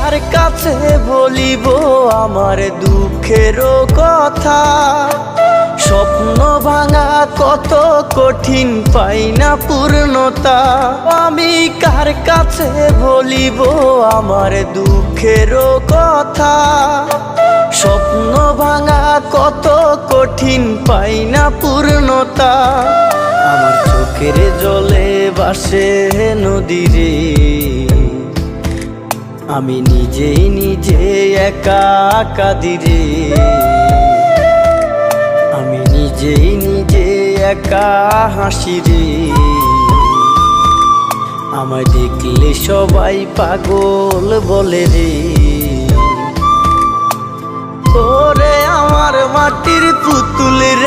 কার কাছে বলিব আমার দুঃখের কথা? স্বপ্ন ভাঙা কত কঠিন, পাই না পূর্ণতা। আমি কার কাছে বলিব আমার দুঃখের কথা? স্বপ্ন ভাঙা কত কঠিন, পাই না পূর্ণতা। আমার চোখের জলে ভাসে নদীরে, আমি নিজেই নিজে একা কাঁদিরে। আমি নিজেই নিজে একা হাসি রে। আমায় দেখলে সবাই পাগল বলে রে। ওরে আমার মাটির পুতুল রে।